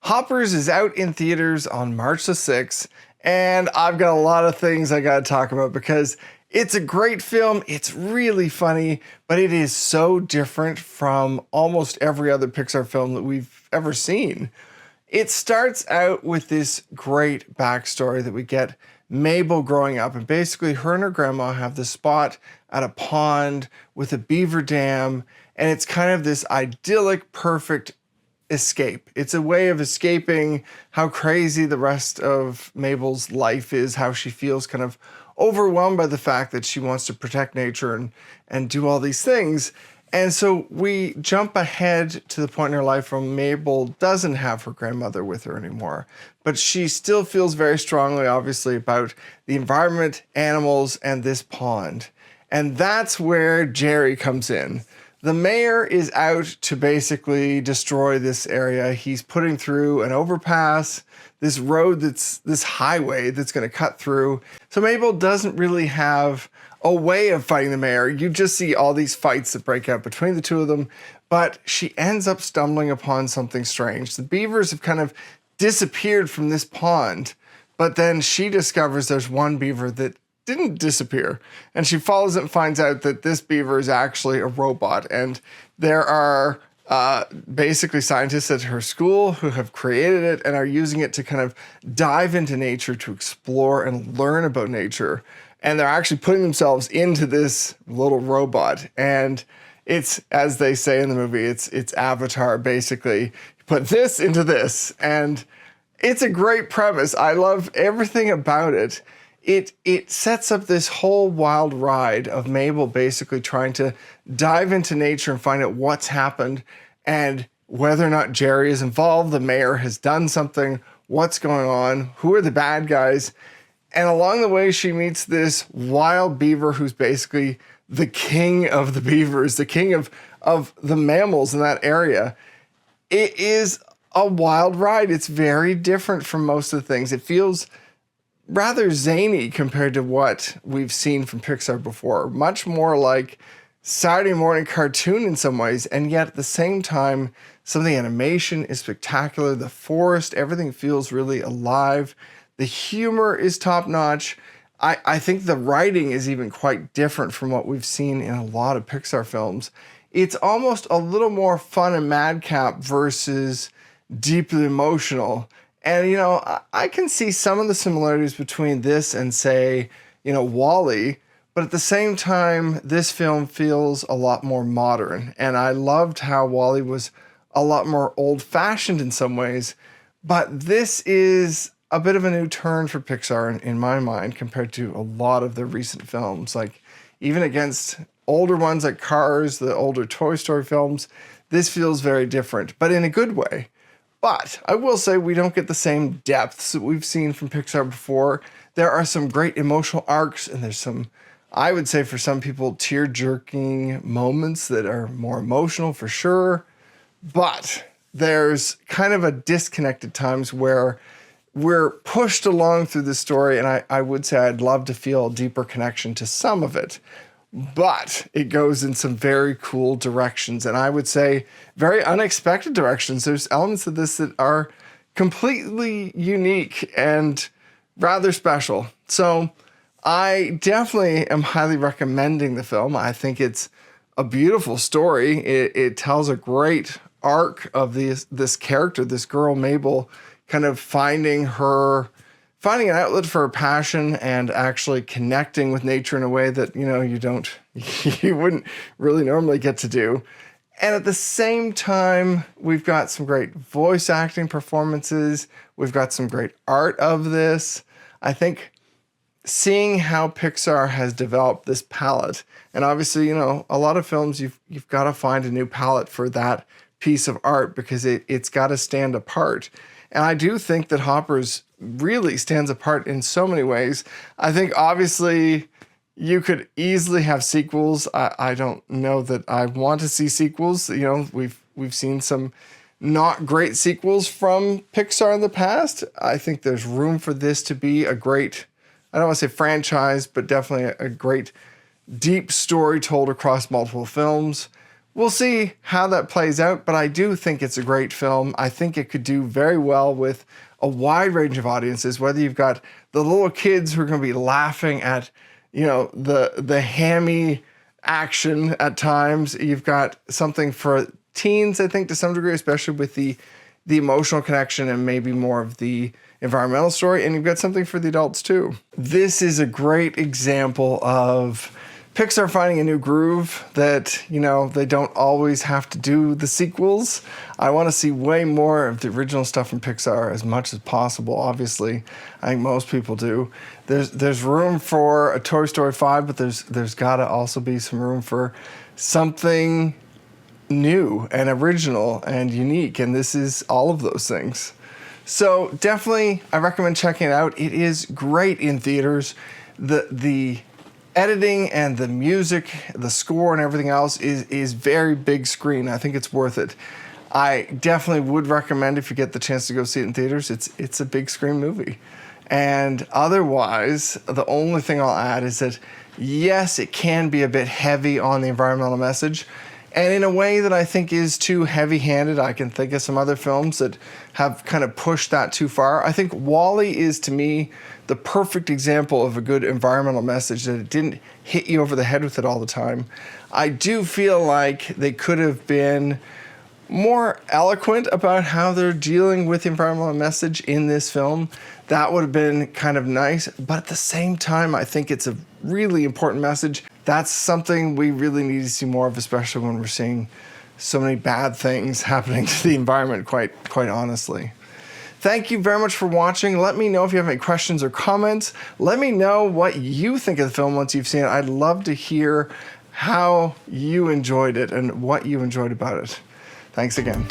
Hoppers is out in theaters on March the 6th, and I've got a lot of things I got to talk about because it's a great film. It's really funny, but it is so different from almost every other Pixar film that we've ever seen. It starts out with this great backstory that we get Mabel growing up, and basically her and her grandma have this spot at a pond with a beaver dam, and it's kind of this idyllic, perfect escape. It's a way of escaping how crazy the rest of Mabel's life is, how she feels kind of overwhelmed by the fact that she wants to protect nature and do all these things. And so we jump ahead to the point in her life where Mabel doesn't have her grandmother with her anymore, but she still feels very strongly, obviously, about the environment, animals, and this pond. And that's where Jerry comes in. The mayor is out to basically destroy this area. He's putting through an overpass, this road this highway that's going to cut through. So Mabel doesn't really have a way of fighting the mayor. You just see all these fights that break out between the two of them, but she ends up stumbling upon something strange. The beavers have kind of disappeared from this pond, but then she discovers there's one beaver that didn't disappear, and she follows it and finds out that this beaver is actually a robot, and there are basically scientists at her school who have created it and are using it to kind of dive into nature, to explore and learn about nature, and they're actually putting themselves into this little robot. And it's, as they say in the movie, it's Avatar, basically. You put this into this, and it's a great premise. I love everything about it. It sets up this whole wild ride of Mabel basically trying to dive into nature and find out what's happened and whether or not Jerry is involved, the mayor has done something, what's going on, who are the bad guys. And along the way, she meets this wild beaver who's basically the king of the beavers, the king of the mammals in that area. It is a wild ride. It's very different from most of the things. It feels rather zany compared to what we've seen from Pixar before. Much more like Saturday morning cartoon in some ways, and yet at the same time, some of the animation is spectacular. The forest, everything feels really alive. The humor is top-notch. I think the writing is even quite different from what we've seen in a lot of Pixar films. It's almost a little more fun and madcap versus deeply emotional. And, you know, I can see some of the similarities between this and, say, you know, WALL-E, but at the same time, this film feels a lot more modern. And I loved how WALL-E was a lot more old-fashioned in some ways, but this is a bit of a new turn for Pixar in my mind compared to a lot of their recent films. Like, even against older ones like Cars, the older Toy Story films, this feels very different, but in a good way. But I will say we don't get the same depths that we've seen from Pixar before. There are some great emotional arcs, and there's some, I would say for some people, tear-jerking moments that are more emotional for sure. But there's kind of a disconnect at times where we're pushed along through the story, and I would say I'd love to feel a deeper connection to some of it. But it goes in some very cool directions, and I would say very unexpected directions. There's elements of this that are completely unique and rather special. So I definitely am highly recommending the film. I think it's a beautiful story. It tells a great arc of this character, this girl Mabel, kind of finding an outlet for her passion and actually connecting with nature in a way that, you know, you wouldn't really normally get to do. And at the same time, we've got some great voice acting performances. We've got some great art of this. I think seeing how Pixar has developed this palette, and obviously, you know, a lot of films, you've got to find a new palette for that piece of art because it's got to stand apart. And I do think that Hoppers really stands apart in so many ways. I think obviously you could easily have sequels. I don't know that I want to see sequels. You know, we've seen some not great sequels from Pixar in the past. I think there's room for this to be a great, I don't want to say franchise, but definitely a great deep story told across multiple films. we'll see how that plays out, but I do think it's a great film. I think it could do very well with a wide range of audiences, whether you've got the little kids who are going to be laughing at, the hammy action at times. You've got something for teens, I think, to some degree, especially with the emotional connection and maybe more of the environmental story. And you've got something for the adults too. This is a great example of Pixar finding a new groove that, they don't always have to do the sequels. I want to see way more of the original stuff from Pixar as much as possible, obviously. I think most people do. There's room for a Toy Story 5, but there's got to also be some room for something new and original and unique, and this is all of those things. So definitely, I recommend checking it out. It is great in theaters. The editing and the music, the score and everything else is very big screen. I think it's worth it. I definitely would recommend if you get the chance to go see it in theaters. It's a big screen movie. And otherwise, the only thing I'll add is that, yes, it can be a bit heavy on the environmental message, and in a way that I think is too heavy-handed. I can think of some other films that have kind of pushed that too far. I think WALL-E is, to me, the perfect example of a good environmental message, that it didn't hit you over the head with it all the time. I do feel like they could have been more eloquent about how they're dealing with the environmental message in this film. That would have been kind of nice, but at the same time, I think it's a really important message. That's something we really need to see more of, especially when we're seeing so many bad things happening to the environment, quite honestly. Thank you very much for watching. Let me know if you have any questions or comments. Let me know what you think of the film once you've seen it. I'd love to hear how you enjoyed it and what you enjoyed about it. Thanks again.